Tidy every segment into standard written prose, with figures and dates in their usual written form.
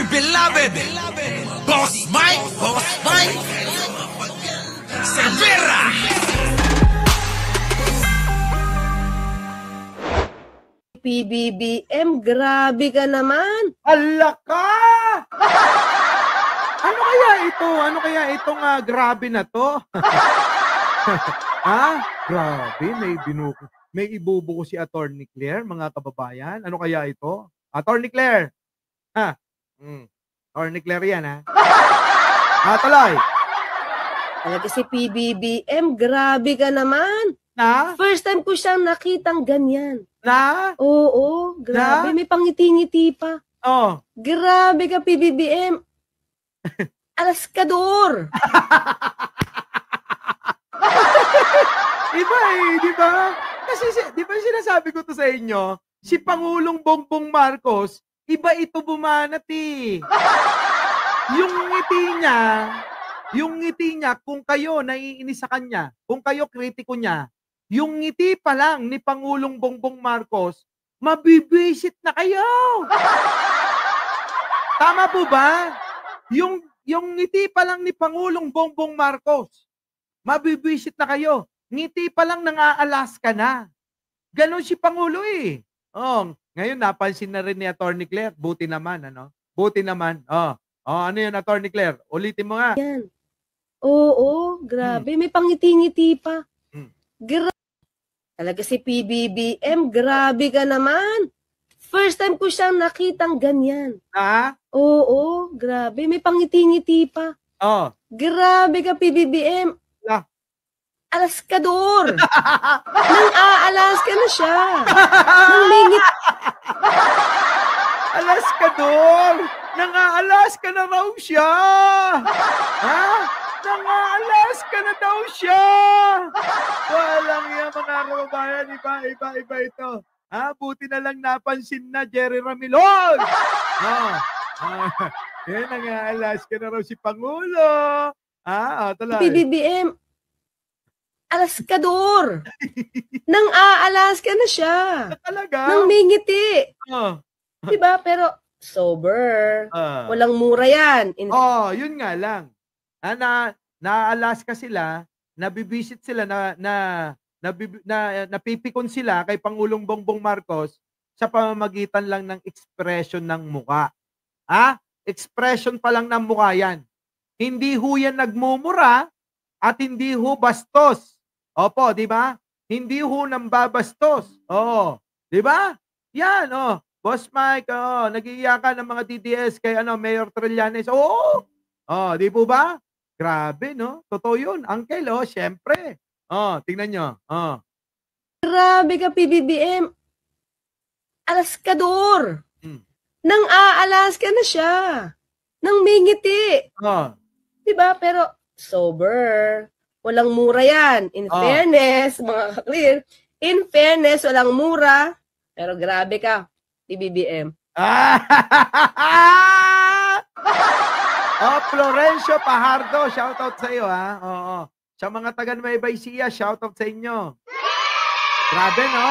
my beloved Boss Mike Cervera. PBBM, grabe ka naman. Hala ka! Ano kaya ito? Ano kaya itong grabe na to? Ha? Grabe, may ibubuko si Attorney Claire, mga kababayan. Ano kaya ito? Attorney Claire. Ha? Attorney Claire yan, ha? Tuloy. Talaga si PBBM, grabe ka naman. Na? First time ko siyang nakitang ganyan. Na? Oo, grabe. Na? May pangiti-ngiti pa. Oh. Grabe ka, PBBM. Alaskador. Iba di ba? Kasi di ba sinasabi ko to sa inyo, si Pangulong Bongbong Marcos, iba ito bumanat eh. Yung ngiti niya, kung kayo naiinis sa kanya, kung kayo kritiko niya, yung ngiti pa lang ni Pangulong Bongbong Marcos, mabibwisit na kayo. Tama po ba? Yung ngiti pa lang ni Pangulong Bongbong Marcos, mabibwisit na kayo. Ngiti pa lang nang-aalas ka na. Ganon si Pangulo eh. Oh, ngayon napansin na rin ni Attorney Claire. Buti naman, ano? Buti naman. Ano yun, Attorney Claire? Ulitin mo nga. Yan. Oo, grabe. May pangiti-ngiti pa. Talaga si PBBM, grabe ka naman. First time ko siyang nakitang ganyan. Ha? Oo, grabe. May pangiti-ngiti pa. Oh. Grabe ka, PBBM. Alaskador. Nang aalas ka na siya. Nang mingit. Alaskador. Nang aalas ka na raw siya. Ha? Nang aalas ka na daw siya. Walang yan, mga kababayan. Iba ito. Buti na lang napansin na Jerry Ramilon. Nang aalas ka na raw si Pangulo. Tuloy. PBBM. Alaskador. Nang aalas ka na siya. Talaga? Nang mingiti. Diba? Pero sober. Walang mura yan. Yun nga lang. Naaalas ka sila, nabibisit sila, napipikon sila kay Pangulong Bongbong Marcos sa pamamagitan lang ng expression ng muka. Expression pa lang ng muka yan. Hindi ho yan nagmumura at hindi ho bastos. Opo, di ba? Hindi ho nambabastos. Di ba? Yan, Boss Mike, nag-iiyakan ng mga DDS kay Mayor Trillanes. Di po ba? Grabe, no? Totoo yun. Uncle, syempre. Tingnan nyo. Grabe ka, PBBM. Alaskador. Nang aalas ka na siya. Nang mingiti. Diba? Pero sober. Walang mura yan. In fairness, mga ka-clear. In fairness, walang mura. Pero grabe ka, PBBM. Florencio Pajardo, shoutout sa iyo, Sa mga taga Nueva Ecija, shoutout sa inyo. Grabe, no?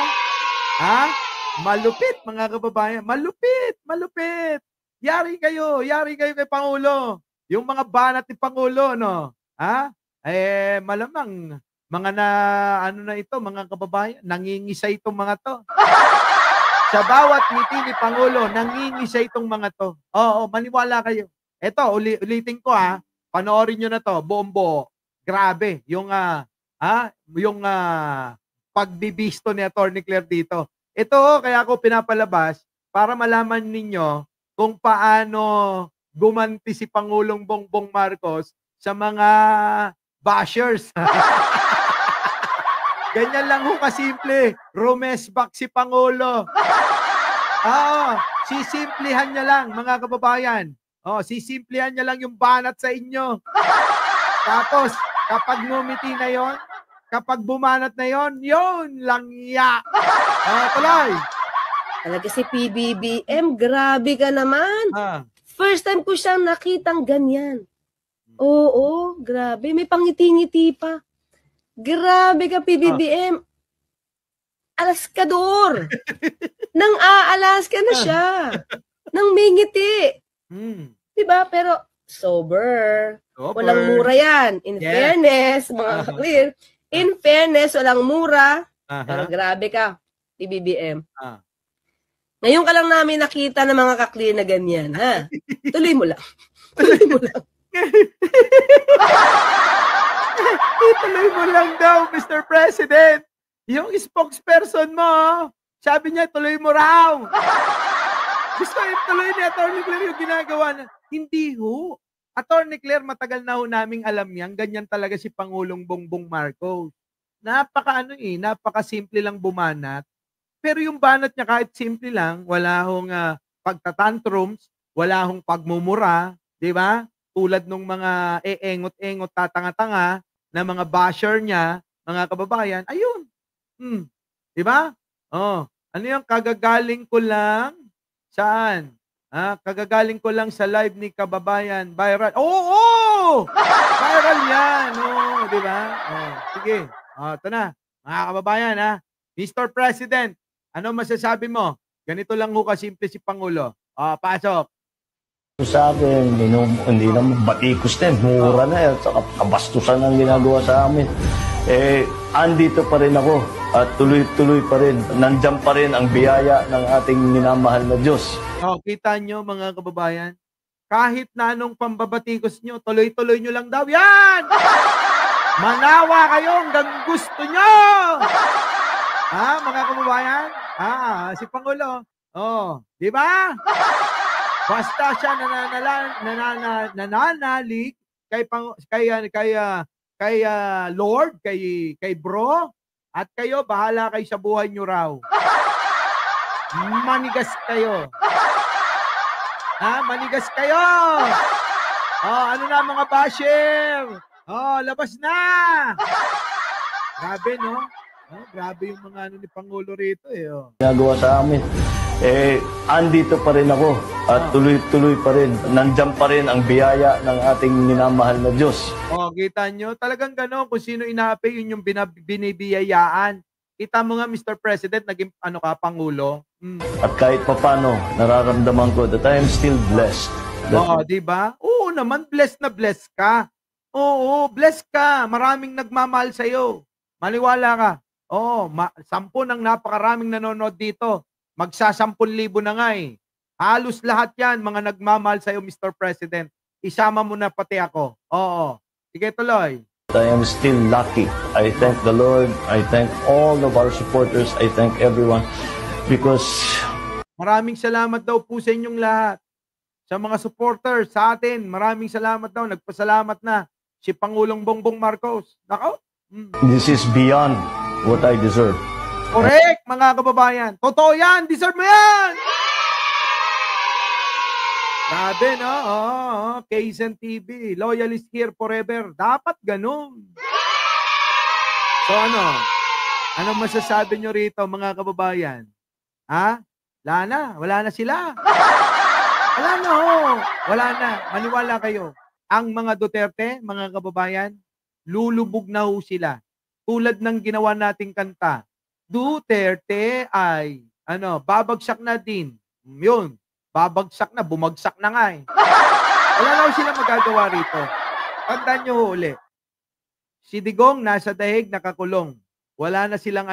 Malupit, mga kababayan. Malupit. Yari kayo kay Pangulo. Yung mga banat ni Pangulo, no? Malamang mga mga kababayan, nangingisa itong mga to. Sa bawat ngiti ni Pangulo, nangingisa itong mga to. Maniwala kayo. Eto, ulitin ko panoorin nyo na to, buong-buo. Grabe, yung pagbibisto ni Attorney Claire dito. Ito, kaya ako pinapalabas para malaman ninyo kung paano gumanti si Pangulong Bongbong Marcos sa mga bashers. Ganyan lang ho kasimple. Rumesbak si Pangulo. Sisimplihan niya lang, mga kababayan. Sisimplihan niya lang yung banat sa inyo. Tapos, kapag ngumiti na yon, kapag bumanat na yon lang ya. Tuloy. Talaga si PBBM, grabe ka naman. First time ko siyang nakitang ganyan. Oo, grabe. May pangiti-ngiti pa. Grabe ka, PBBM. Alaskador. Nang aalas ka na siya. Nang mingiti. Hmm. 'Di ba? Pero sober. Walang Sober. mura yan. In Yes. fairness, mga ka-clear. In fairness, walang mura. Pero Aha. grabe ka, PBBM. Ah. Ngayon ka lang namin nakita ng mga ka-clear na ganyan, ha? Tuloy mo lang. Tuloy mo lang. Ituloy mo lang daw, Mr. President. Yung spokesperson mo, sabi niya, tuloy mo raw. Gusto ituloy ni Atty. Claire yung ginagawa na. Hindi ho. Atty. Claire, matagal na ho naming alam yan. Ganyan talaga si Pangulong Bongbong Marcos. Napaka-simple lang bumanat. Pero yung banat niya kahit simple lang, wala hong pagtatantrums, wala hong pagmumura, di ba? Tulad nung mga eengot-engot, tatanga-tanga na mga basher niya, mga kababayan, ayun. Di ba? Oh, ano yung kagagaling ko lang? Saan? Kagagaling ko lang sa live ni kababayan, viral. Oo! Viral yan. Oo, di ba? Oh, sige. Ito na. Mga kababayan, Mr. President, ano masasabi mo? Ganito lang ho kasimple si Pangulo. Pasok. Sa akin, hindi naman batikos na, mura na yan, saka kabastusan ang ginagawa sa amin. Andito pa rin ako at tuloy-tuloy pa rin. Nandiyan pa rin ang biyaya ng ating minamahal na Diyos. Kita nyo mga kababayan, kahit na anong pambabatikos nyo, tuloy-tuloy nyo lang daw yan! Manawa kayo hanggang gusto nyo! Mga kababayan? Si Pangulo. Di ba? Basta siya nananalig kay Lord, kay Bro, at kayo bahala kayo sa buhay nyo raw. Manigas kayo. Manigas kayo. Ano na mga basher? Labas na. Grabe, no? Grabe yung mga ni Pangulo rito Ginagawa sa amin. Andito pa rin ako at tuloy-tuloy pa rin. Nandiyan pa rin ang biyaya ng ating minamahal na Diyos. Kita nyo, talagang gano'n, kung sino inapi, yun yung binibiyayaan. Kita mo nga, Mr. President, naging Pangulo. At kahit papano, nararamdaman ko that I am still blessed. Di ba? Oo naman, blessed na blessed ka. Oo, blessed ka. Maraming nagmamahal sa'yo. Maniwala ka. 10 ng napakaraming nanonood dito. Magsa-10,000 na nga Halos lahat yan, mga nagmamahal sa'yo, Mr. President. Isama mo na pati ako. Sige, tuloy. I am still lucky. I thank the Lord. I thank all of our supporters. I thank everyone because maraming salamat daw po sa inyong lahat. Sa mga supporters, sa atin, maraming salamat daw. Nagpasalamat na si Pangulong Bongbong Marcos. Nako. This is beyond what I deserve. Correct, mga kababayan. Totoo yan. Deserve mo yan. Grabe, no? Quezon TV. Loyalist here forever. Dapat ganun. So ano? Anong masasabi nyo rito, mga kababayan? Wala na sila. Wala na. Maniwala kayo. Ang mga Duterte, mga kababayan, lulubog na ho sila. Tulad ng ginawa nating kanta. Duterte ay, babagsak na din. Yun. Babagsak na, bumagsak na nga Wala na ho sila magagawa rito. Tandaan nyo ho uli. Si Digong nasa dahig, nakakulong. Wala na silang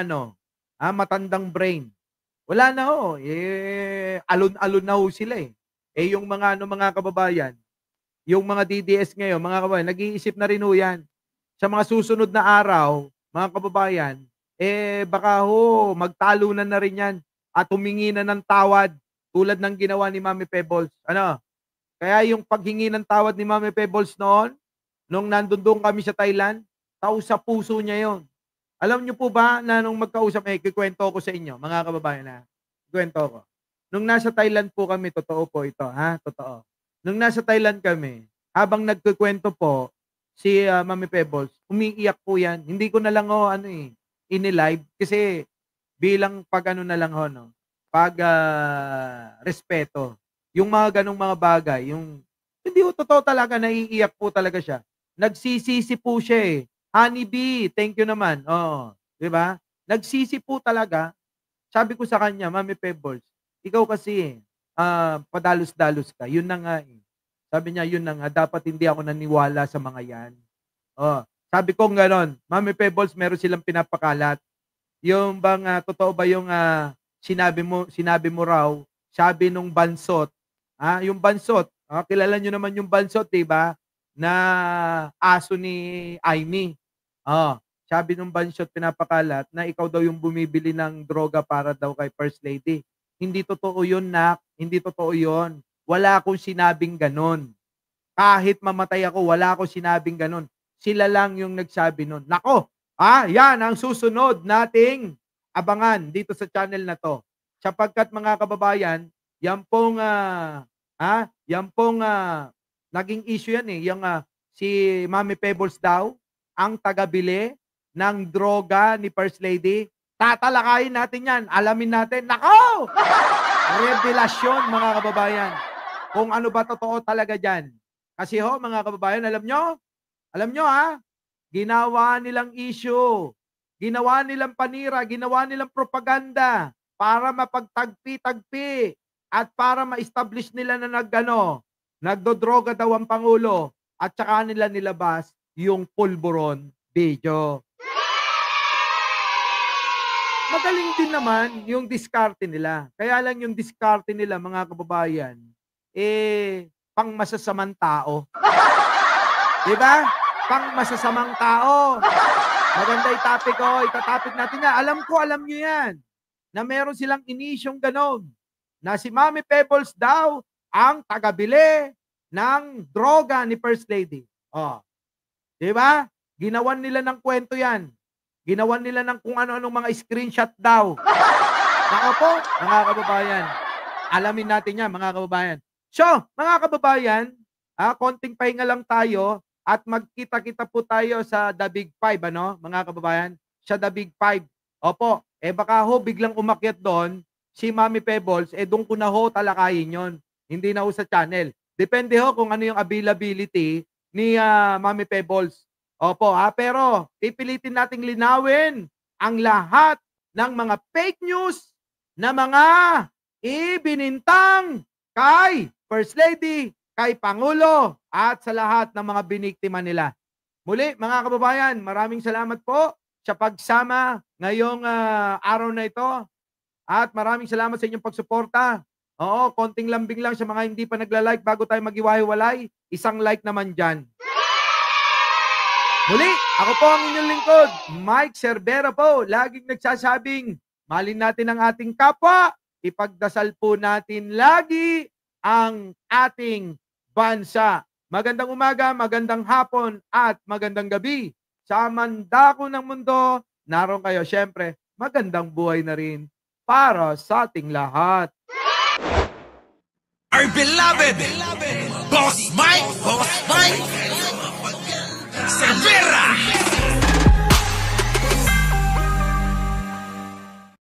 matandang brain. Wala na ho. Alon-alon na ho sila yung mga mga kababayan, yung mga DDS ngayon, mga kababayan, nag-iisip na rin ho yan. Sa mga susunod na araw, mga kababayan, baka ho, magtalunan na rin yan at humingi na ng tawad tulad ng ginawa ni Mami Pebbles. Kaya yung paghingi ng tawad ni Mami Pebbles noon, nung nandun doon kami sa Thailand, tao sa puso niya yon. Alam niyo po ba na nung magkausap, kikwento ko sa inyo, mga kababayan kikwento ko. Nung nasa Thailand po kami, totoo po ito, totoo. Nung nasa Thailand kami, habang nagkukwento po, si Mami Pebbles, umiiyak po yan. Hindi ko na lang ini-live kasi bilang na lang respeto. Yung mga ganong mga bagay, yung hindi po totoo talaga, naiiyak po talaga siya. Nagsisisi po siya Honey Bee, thank you naman. Di ba? Nagsisi po talaga. Sabi ko sa kanya, Mami Pebbles, ikaw kasi padalos-dalos ka. Yun na nga eh. Sabi niya, yun na nga, dapat hindi ako naniwala sa mga yan. Oh, sabi ko gano'n, Mami Pebbles, meron silang pinapakalat. Yung bang, totoo ba yung sinabi mo raw, sabi nung bansot, yung bansot, kilala nyo naman yung bansot, diba? Na aso ni Aimee. Sabi nung bansot pinapakalat na ikaw daw yung bumibili ng droga para daw kay First Lady. Hindi totoo yun, Nak. Hindi totoo yun. Wala akong sinabing ganon. Kahit mamatay ako, wala akong sinabing ganon. Sila lang yung nagsabi nun. Nako, yan ang susunod nating abangan dito sa channel na to. Sapagkat mga kababayan, yan pong naging issue yan eh. Yung si Mami Pebbles daw, ang tagabili ng droga ni First Lady. Tatalakayin natin yan. Alamin natin. Nako! Revelasyon, mga kababayan. Kung ano ba totoo talaga dyan. Kasi mga kababayan, alam nyo ginawa nilang issue, ginawa nilang panira, ginawa nilang propaganda para mapagtagpi-tagpi at para ma-establish nila na nagdodroga daw ang Pangulo at saka nila nilabas yung pulburon video. Magaling din naman yung diskarte nila. Kaya lang yung diskarte nila, mga kababayan, pang masasamang tao. Diba? Pang masasamang tao. Maganda yung topic ko. Itatopic natin na. Alam nyo yan. Na meron silang inisyong ganon. Na si Mami Pebbles daw ang tagabili ng droga ni First Lady. Diba? Ginawan nila ng kwento yan. Ginawan nila ng kung ano-anong mga screenshot daw. Nako po, mga kababayan. Alamin natin yan, mga kababayan. So, mga kababayan, konting pahinga lang tayo at magkita-kita po tayo sa The Big Five, mga kababayan? Sa The Big Five. Opo, baka biglang umakyat doon si Mami Pebbles, doon ko na talakayin yon. Hindi na sa channel. Depende kung ano yung availability ni Mami Pebbles. Opo, pero pipilitin nating linawin ang lahat ng mga fake news na mga ibinintang kay First Lady, kay Pangulo, at sa lahat ng mga biniktima nila. Muli, mga kababayan, maraming salamat po sa pagsama ngayong araw na ito. At maraming salamat sa inyong pagsuporta. Oo, konting lambing lang sa mga hindi pa nagla-like bago tayo maghiwa-hiwalay. Isang like naman dyan. Muli, ako po ang inyong lingkod, Mike Cervera po. Laging nagsasabing, mahalin natin ang ating kapwa. Ipagdasal po natin lagi ang ating bansa. Magandang umaga, magandang hapon, at magandang gabi. Sa mandako ng mundo, naroon kayo. Siyempre, magandang buhay na rin para sa ating lahat. Our beloved Boss Mike,